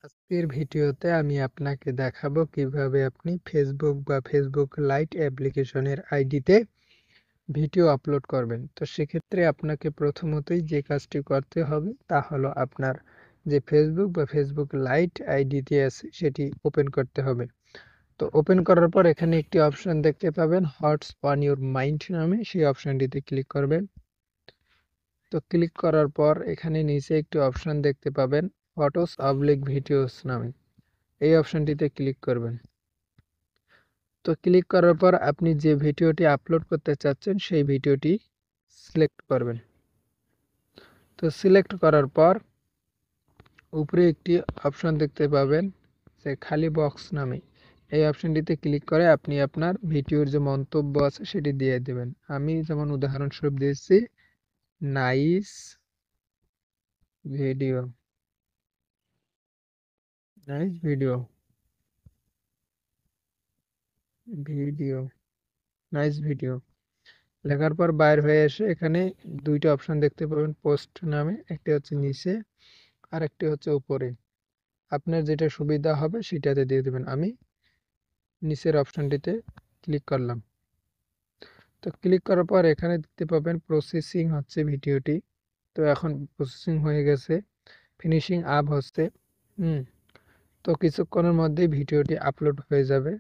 আজকের ভিডিওতে আমি আপনাকে দেখাবো কিভাবে আপনি ফেসবুক বা ফেসবুক লাইট অ্যাপ্লিকেশনের আইডিতে ভিডিও আপলোড করবেন। তো সেক্ষেত্রে আপনাকে প্রথমতই যে কাজটি করতে হবে তা হলো আপনার যে ফেসবুক বা ফেসবুক লাইট আইডিতে আছে সেটি ওপেন করতে হবে। তো ওপেন করার পর এখানে একটি অপশন দেখতে পাবেন হটস অন ইউর মাইন্ড নামে, সেই অপশনটিতে ক্লিক করবেন। তো ক্লিক করার পর এখানে নিচে একটি অপশন দেখতে পাবেন ফটোস অবলিক ভিডিওস নামে, এই অপশনটিতে ক্লিক করবেন। তো ক্লিক করার পর আপনি যে ভিডিওটি আপলোড করতে চাচ্ছেন সেই ভিডিওটি সিলেক্ট করবেন। তো সিলেক্ট করার পর উপরে একটি অপশন দেখতে পাবেন যে খালি বক্স নামে, এই অপশনটিতে ক্লিক করে আপনি আপনার ভিডিওর যে মন্তব্য আছে সেটি দিয়ে দেবেন। আমি যেমন উদাহরণস্বরূপ দিয়েছি nice video, nice video, video, nice video লেখার পর বাইর হয়ে এসে এখানে দুইটা অপশন দেখতে পাবেন পোস্ট নামে, একটি হচ্ছে নিচে আর একটি হচ্ছে উপরে। আপনার যেটা সুবিধা হবে সেটাতে দিয়ে দেবেন। আমি নিচের অপশনটিতে ক্লিক করলাম। তো ক্লিক করার পর এখানে দেখতে পাবেন প্রসেসিং হচ্ছে ভিডিওটি। তো এখন প্রসেসিং হয়ে গেছে, ফিনিশিং আপ হচ্ছে। তো কিছুক্ষণের মধ্যেই ভিডিওটি আপলোড হয়ে যাবে।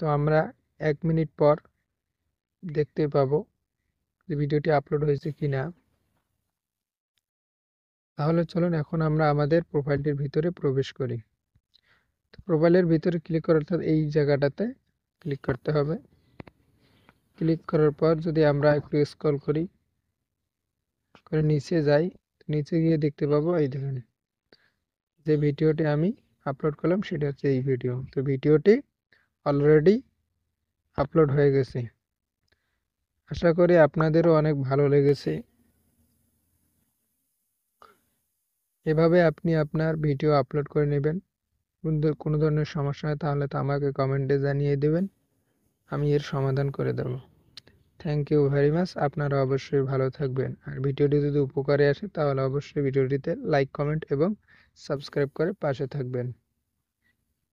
তো আমরা 1 মিনিট পর দেখতে পাবো যে ভিডিওটি আপলোড হয়েছে কিনা। তাহলে চলুন এখন আমরা আমাদের প্রোফাইলটির ভিতরে প্রবেশ করি। তো প্রোফাইলের ভিতরে ক্লিক করার অর্থাৎ এই জায়গাটাতে ক্লিক করতে হবে। ক্লিক করার পর যদি আমরা একটু স্ক্রল করি করে নিচে যাই, নিচে গিয়ে দেখতে পাবো এই দেখেন যে ভিডিওটি আমি আপলোড করলাম সেটা হচ্ছে এই ভিডিও। তো ভিডিওটি অলরেডি আপলোড হয়ে গেছে। আশা করি আপনাদেরও অনেক ভালো লেগেছে। এভাবে আপনি আপনার ভিডিও আপলোড করে নেবেন। কোনো ধরনের সমস্যা হয় তাহলে তো আমাকে কমেন্টে জানিয়ে দেবেন, আমি এর সমাধান করে দেবো। Thank you very much. আপনারা অবশ্যই ভালো থাকবেন। আর ভিডিওটি যদি উপকারে আসে তাহলে অবশ্যই ভিডিওটিতে লাইক, কমেন্ট এবং সাবস্ক্রাইব করে পাশে থাকবেন।